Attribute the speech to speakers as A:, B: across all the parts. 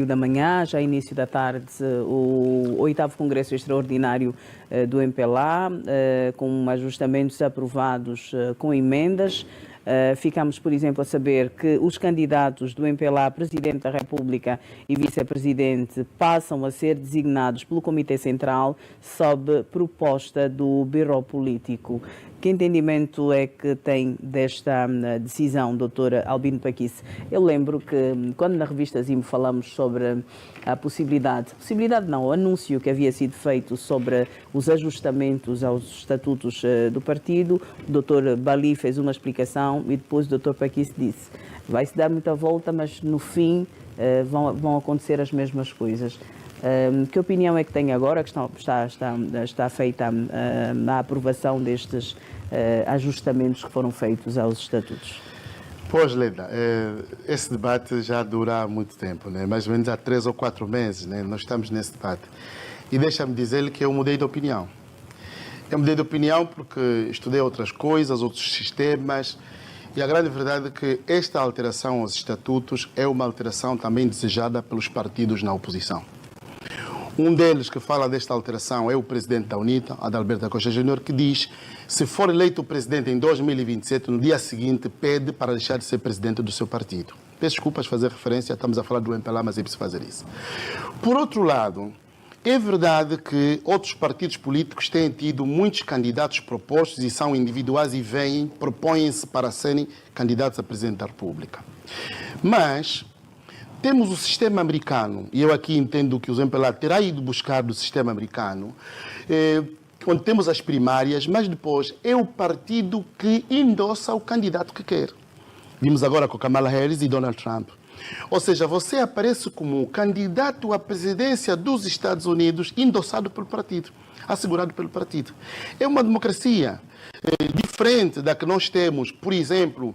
A: da manhã, já início da tarde, o 8º Congresso Extraordinário do MPLA, com ajustamentos aprovados com emendas. Ficamos, por exemplo, a saber que os candidatos do MPLA, Presidente da República e Vice-Presidente, passam a ser designados pelo Comitê Central sob proposta do Biro Político. Que entendimento é que tem desta decisão, doutora Albino Paquice? Eu lembro que quando na revista Zimo falamos sobre a possibilidade não, o anúncio que havia sido feito sobre os ajustamentos aos estatutos do partido, o doutor Bali fez uma explicação e depois o doutor Paquice disse: vai-se dar muita volta, mas no fim vão acontecer as mesmas coisas. Que opinião é que tem agora que está feita a aprovação destes ajustamentos que foram feitos aos estatutos?
B: Pois, Leda, esse debate já dura há muito tempo, né? Mais ou menos há 3 ou 4 meses, né? Nós estamos nesse debate. E deixa-me dizer-lhe que eu mudei de opinião. Eu mudei de opinião porque estudei outras coisas, outros sistemas, e a grande verdade é que esta alteração aos estatutos é uma alteração também desejada pelos partidos na oposição. Um deles que fala desta alteração é o presidente da UNITA, Adalberto Costa Júnior, que diz: se for eleito o presidente em 2027, no dia seguinte pede para deixar de ser presidente do seu partido. Peço desculpas fazer referência, estamos a falar do MPLA, mas é preciso fazer isso. Por outro lado, é verdade que outros partidos políticos têm tido muitos candidatos propostos e são individuais e propõem-se para serem candidatos a presidente da República. Mas temos o sistema americano, e eu aqui entendo que o MPLA terá ido buscar do sistema americano, onde temos as primárias, mas depois é o partido que endossa o candidato que quer. Vimos agora com Kamala Harris e Donald Trump. Ou seja, você aparece como candidato à presidência dos Estados Unidos endossado pelo partido, assegurado pelo partido. É uma democracia diferente da que nós temos, por exemplo,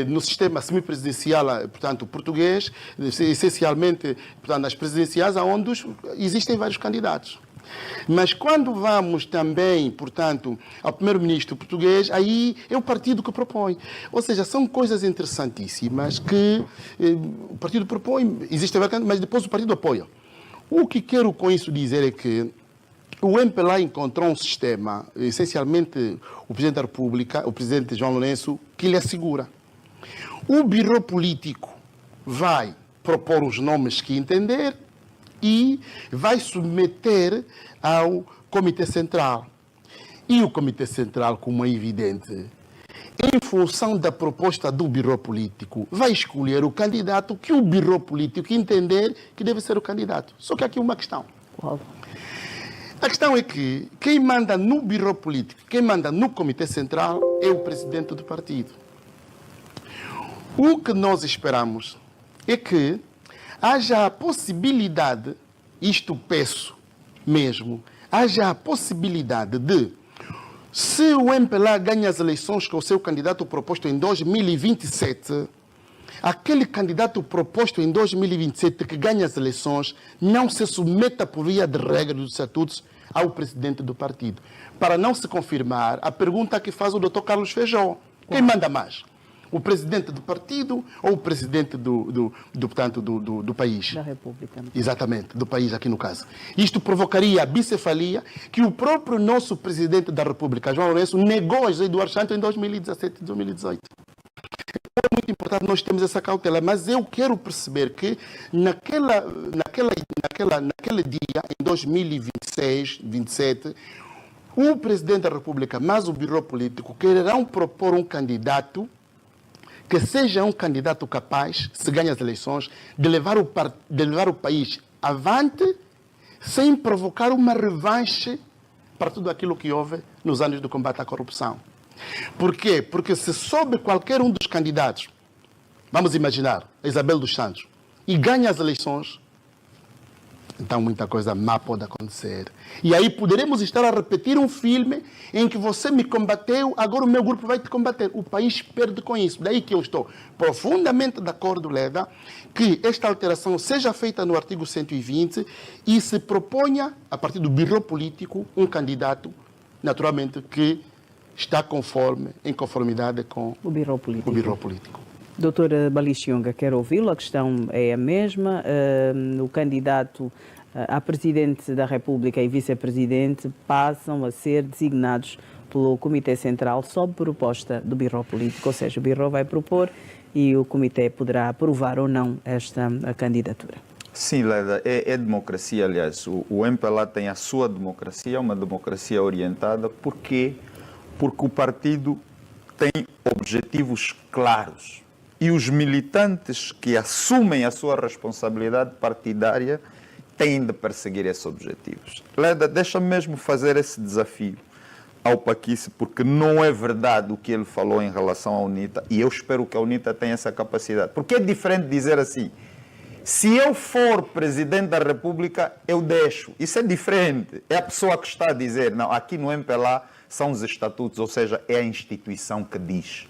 B: no sistema semipresidencial, portanto, português, essencialmente, portanto, nas presidenciais, onde existem vários candidatos. Mas quando vamos também, portanto, ao primeiro-ministro português, aí é o partido que propõe. Ou seja, são coisas interessantíssimas que o partido propõe, existe, mas depois o partido apoia. O que quero com isso dizer é que o MPLA encontrou um sistema, essencialmente o Presidente da República, o Presidente João Lourenço, que lhe assegura. O Biro Político vai propor os nomes que entender e vai submeter ao Comitê Central. E o Comitê Central, como é evidente, em função da proposta do Biro Político, vai escolher o candidato que o Biro Político entender que deve ser o candidato. Só que aqui uma questão.
A: Qual?
B: A questão é que quem manda no Biro Político, quem manda no Comitê Central é o presidente do partido. O que nós esperamos é que haja a possibilidade, isto peço mesmo, haja a possibilidade de, se o MPLA ganha as eleições com o seu candidato proposto em 2027, aquele candidato proposto em 2027 que ganha as eleições não se submeta por via de regra dos estatutos ao presidente do partido. Para não se confirmar a pergunta que faz o Dr. Carlos Feijó: quem manda mais? O presidente do partido ou o presidente do país?
A: Da República.
B: Exatamente, do país aqui no caso. Isto provocaria a bicefalia que o próprio nosso presidente da República, João Lourenço, negou a José Eduardo Santos em 2017 e 2018. É muito importante nós termos essa cautela, mas eu quero perceber que naquele dia, em 2026, 2027, o presidente da República, mas o Biro Político, quererão propor um candidato que seja um candidato capaz, se ganha as eleições, de levar o país avante, sem provocar uma revanche para tudo aquilo que houve nos anos do combate à corrupção. Por quê? Porque se sobe qualquer um dos candidatos, vamos imaginar, Isabel dos Santos, e ganha as eleições, então muita coisa má pode acontecer. E aí poderemos estar a repetir um filme em que você me combateu, agora o meu grupo vai te combater. O país perde com isso. Daí que eu estou profundamente de acordo, Leda, que esta alteração seja feita no artigo 120 e se proponha, a partir do Biro Político, um candidato, naturalmente, que está em conformidade com
A: o Biro Político. Doutora Balichionga, quero ouvi-lo, a questão é a mesma. O candidato a presidente da República e vice-presidente passam a ser designados pelo Comitê Central sob proposta do Birro Político, ou seja, o Birro vai propor e o Comitê poderá aprovar ou não esta candidatura.
C: Sim, Leda, é democracia, aliás. O MPLA tem a sua democracia, uma democracia orientada. Por quê? Porque o partido tem objetivos claros. E os militantes que assumem a sua responsabilidade partidária têm de perseguir esses objetivos. Leda, deixa-me mesmo fazer esse desafio ao Paquice, porque não é verdade o que ele falou em relação à UNITA, e eu espero que a UNITA tenha essa capacidade. Porque é diferente dizer assim, se eu for presidente da República, eu deixo. Isso é diferente. É a pessoa que está a dizer, não, aqui no MPLA são os estatutos, ou seja, é a instituição que diz.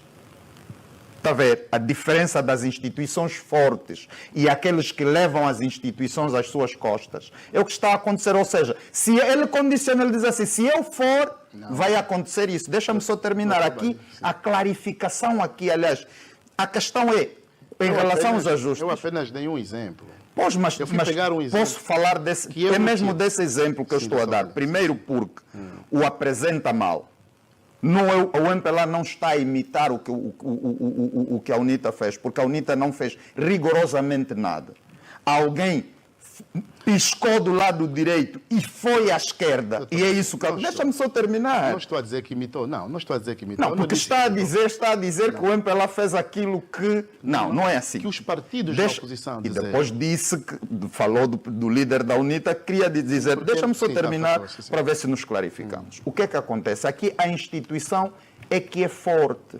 C: Está a ver? A diferença das instituições fortes e aqueles que levam as instituições às suas costas. É o que está a acontecer. Ou seja, se ele condiciona, ele diz assim, se eu for, vai acontecer isso. Deixa-me só terminar aqui. A clarificação aqui, aliás, a questão é, em relação aos ajustes.
B: Eu apenas dei um exemplo.
C: Pois, mas
B: pegar um exemplo
C: posso falar desse, é mesmo desse exemplo que eu estou a dar. Primeiro porque o apresenta mal. Não, o MPLA não está a imitar o que a UNITA fez, porque a UNITA não fez rigorosamente nada. Alguém piscou do lado direito e foi à esquerda. E é isso que... Deixa-me só terminar.
B: Não estou a dizer que imitou. Não estou a dizer que imitou.
C: Não, porque está a dizer que o MPLA fez aquilo que... Não é assim.
B: Que os partidos da oposição
C: E depois falou do líder da UNITA, queria dizer... Deixa-me só terminar para ver se nos clarificamos. O que é que acontece? Aqui a instituição é que é forte.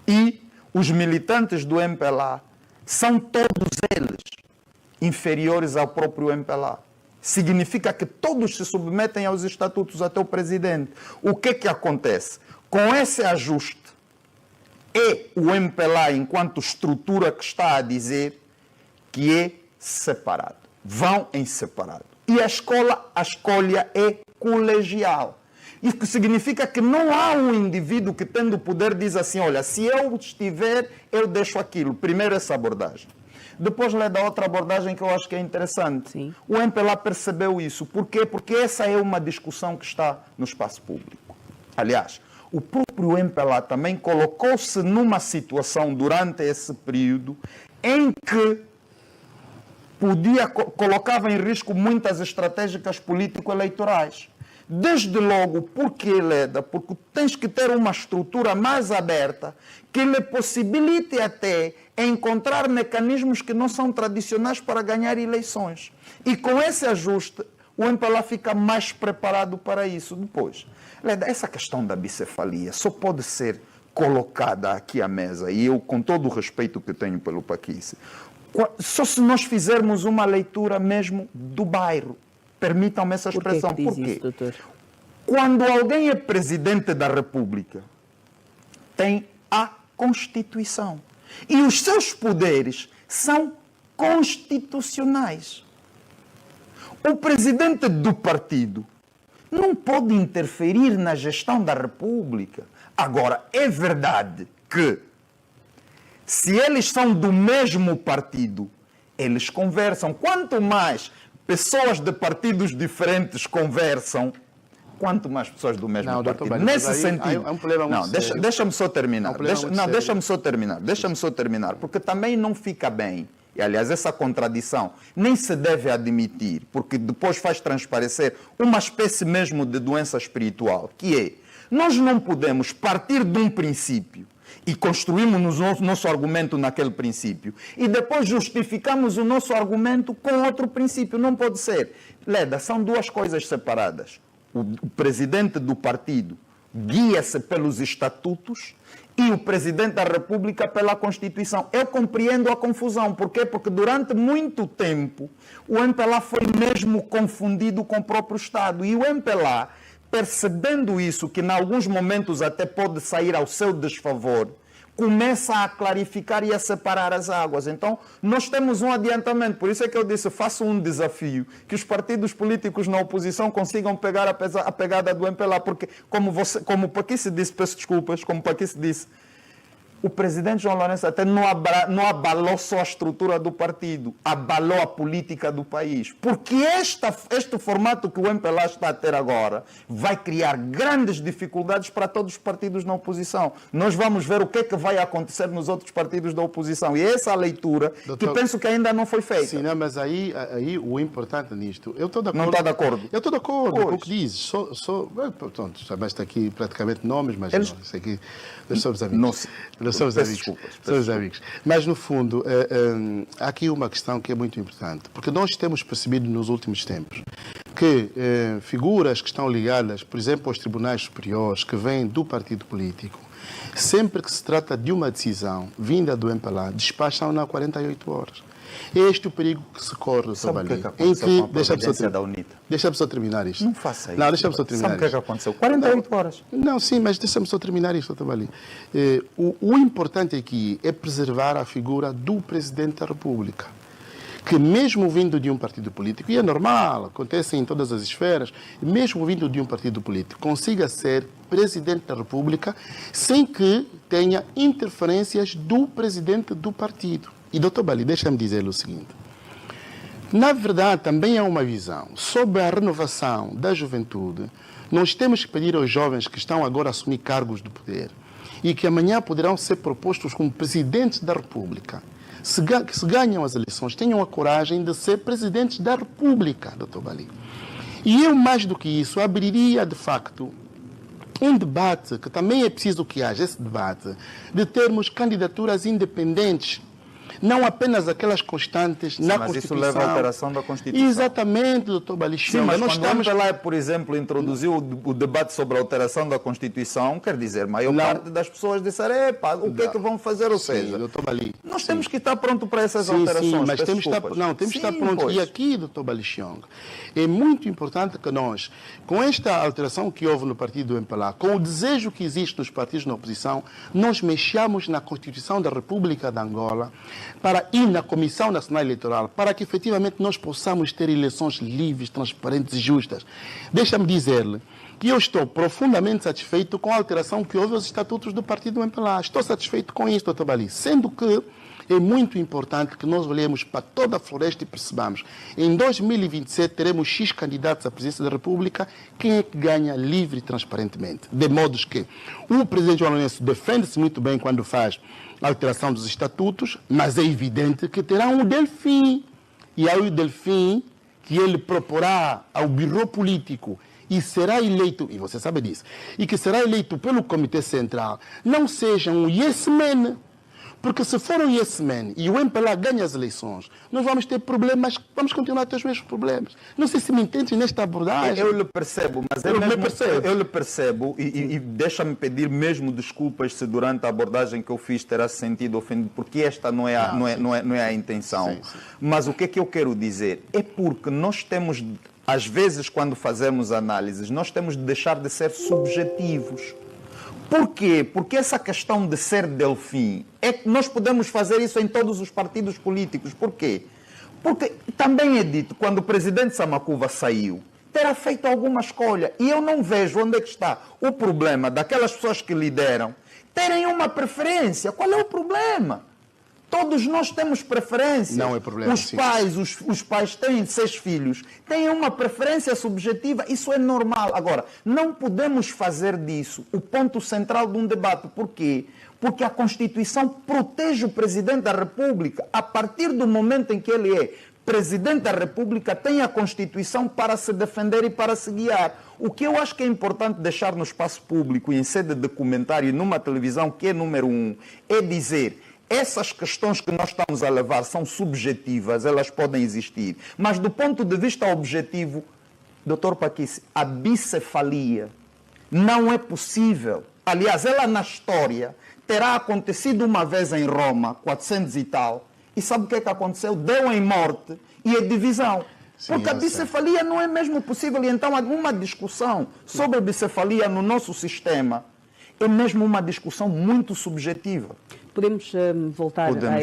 C: E os militantes do MPLA são todos eles inferiores ao próprio MPLA. Significa que todos se submetem aos estatutos até o presidente. O que é que acontece? Com esse ajuste, é o MPLA, enquanto estrutura que está a dizer que é separado. Vão em separado. E a escolha é colegial. Isso que significa que não há um indivíduo que, tendo o poder, diz assim, olha, se eu estiver, eu deixo aquilo. Primeiro essa abordagem. Depois lhe dá outra abordagem que eu acho que é interessante.
A: Sim.
C: O MPLA percebeu isso. Por quê? Porque essa é uma discussão que está no espaço público. Aliás, o próprio MPLA também colocou-se numa situação durante esse período em que colocava em risco muitas estratégias político-eleitorais. Desde logo, porque, Leda? Porque tens que ter uma estrutura mais aberta que lhe possibilite até encontrar mecanismos que não são tradicionais para ganhar eleições. E com esse ajuste, o MPLA fica mais preparado para isso. Depois, Leda, essa questão da bicefalia só pode ser colocada aqui à mesa, e eu, com todo o respeito que tenho pelo Paquice, só se nós fizermos uma leitura mesmo do bairro. Permitam-me essa expressão.
A: Por que diz isso, doutor?
C: Quando alguém é presidente da República, tem a Constituição. E os seus poderes são constitucionais. O presidente do partido não pode interferir na gestão da República. Agora, é verdade que, se eles são do mesmo partido, eles conversam. Quanto mais pessoas de partidos diferentes conversam, quanto mais pessoas do mesmo partido. Nesse sentido...
B: É um problema
C: não, deixa-me só terminar. Deixa-me só terminar. Porque também não fica bem. E, aliás, essa contradição nem se deve admitir, porque depois faz transparecer uma espécie mesmo de doença espiritual, que é, nós não podemos partir de um princípio e construímos o nosso argumento naquele princípio. E depois justificamos o nosso argumento com outro princípio. Não pode ser. Leda, são duas coisas separadas. O presidente do partido guia-se pelos estatutos e o presidente da República pela Constituição. Eu compreendo a confusão. Por quê? Porque durante muito tempo o MPLA foi mesmo confundido com o próprio Estado. E o MPLA, percebendo isso, que em alguns momentos até pode sair ao seu desfavor, começa a clarificar e a separar as águas. Então, nós temos um adiantamento. Por isso é que eu disse, faço um desafio, que os partidos políticos na oposição consigam pegar a pegada do MPLA, porque, como o Paquice disse, peço desculpas, como o Paquice disse, o presidente João Lourenço até não abalou só a estrutura do partido, abalou a política do país. Porque este formato que o MPLA está a ter agora vai criar grandes dificuldades para todos os partidos na oposição. Nós vamos ver o que é que vai acontecer nos outros partidos da oposição. E essa é a leitura que penso que ainda não foi feita.
B: Sim, não, mas aí o importante nisto... Eu estou de acordo.
C: Não está de acordo?
B: Eu estou de acordo com o que dizes. Pronto, chamaste aqui praticamente nomes, mas
C: Eles...
B: não, isso aqui... Nós somos amigos. Nós somos amigos. Somos amigos. Mas, no fundo, há aqui uma questão que é muito importante. Porque nós temos percebido nos últimos tempos que figuras que estão ligadas, por exemplo, aos tribunais superiores, que vêm do partido político, sempre que se trata de uma decisão vinda do MPLA, despacham-na a 48 horas. É este o perigo que se corre,
C: Sabe o que é que
B: em
C: aconteceu
B: que,
C: com a providência da UNITA?
B: Deixa-me só terminar isto.
C: Não faça isso.
B: Não, deixa-me só terminar
C: Sabe o que é que aconteceu? 48 horas.
B: Não, sim, mas deixa-me só terminar isto, Tabali. O importante aqui é preservar a figura do Presidente da República, que mesmo vindo de um partido político, e é normal, acontece em todas as esferas, mesmo vindo de um partido político, consiga ser Presidente da República sem que tenha interferências do Presidente do partido. E, Dr. Bali, deixa-me dizer o seguinte. Na verdade, também há uma visão sobre a renovação da juventude. Nós temos que pedir aos jovens que estão agora a assumir cargos de poder e que amanhã poderão ser propostos como presidentes da República. Se ganham as eleições, tenham a coragem de ser presidentes da República, Dr. Bali. E eu, mais do que isso, abriria, de facto, um debate, que também é preciso que haja esse debate, de termos candidaturas independentes, não apenas aquelas constantes na
C: mas
B: Constituição.
C: Isso leva à alteração da Constituição.
B: Exatamente, doutor Balichão.
C: Sim, mas nós quando estamos... o MPLA, por exemplo, introduziu o debate sobre a alteração da Constituição, quer dizer, a maior parte das pessoas disseram, o que é que vão fazer? Ou seja,
B: Bali,
C: nós temos que estar pronto para essas alterações.
B: Sim, mas temos que estar pronto. Pois. E aqui, doutor Balichão, é muito importante que nós, com esta alteração que houve no partido do MPLA, com o desejo que existe nos partidos na oposição, nós mexamos na Constituição da República de Angola e na Comissão Nacional Eleitoral, para que efetivamente nós possamos ter eleições livres, transparentes e justas. Deixa-me dizer-lhe que eu estou profundamente satisfeito com a alteração que houve aos estatutos do partido do MPLA. Estou satisfeito com isso, doutor Bali, sendo que é muito importante que nós olhemos para toda a floresta e percebamos. Em 2027 teremos X candidatos à presidência da República. Quem é que ganha livre e transparentemente? De modo que o presidente João Lourenço defende-se muito bem quando faz a alteração dos estatutos, mas é evidente que terá um Delfim. E aí o Delfim que ele proporá ao birô político e será eleito, e você sabe disso, e que será eleito pelo Comitê Central, não seja um yes man. Porque se for um yes man e o MPLA ganha as eleições, nós vamos ter problemas, vamos continuar a ter os mesmos problemas. Não sei se me entende nesta abordagem.
C: Eu lhe percebo, mas eu lhe percebo e deixa-me pedir mesmo desculpas se durante a abordagem que eu fiz terá sentido ofendido, porque esta não é a intenção. Sim. Mas o que é que eu quero dizer? É porque nós temos, às vezes, quando fazemos análises, nós temos de deixar de ser subjetivos. Por quê? Porque essa questão de ser Delfim, é que nós podemos fazer isso em todos os partidos políticos. Por quê? Porque também é dito, quando o presidente Samakuva saiu, terá feito alguma escolha. E eu não vejo onde é que está o problema daquelas pessoas que lideram terem uma preferência. Qual é o problema? Todos nós temos preferência.
B: Não é problema.
C: Os pais têm 6 filhos, têm uma preferência subjetiva, isso é normal. Agora, não podemos fazer disso o ponto central de um debate. Por quê? Porque a Constituição protege o Presidente da República. A partir do momento em que ele é Presidente da República, tem a Constituição para se defender e para se guiar. O que eu acho que é importante deixar no espaço público e em sede de comentário numa televisão que é número 1, é dizer: essas questões que nós estamos a levar são subjetivas, elas podem existir. Mas do ponto de vista objetivo, Dr. Paquice, a bicefalia não é possível. Aliás, ela na história terá acontecido uma vez em Roma, 400 e tal, e sabe o que é que aconteceu? Deu em morte e em divisão. Sim, porque a bicefalia não é mesmo possível. E então uma discussão sobre a bicefalia no nosso sistema é mesmo uma discussão muito subjetiva.
A: Podemos voltar a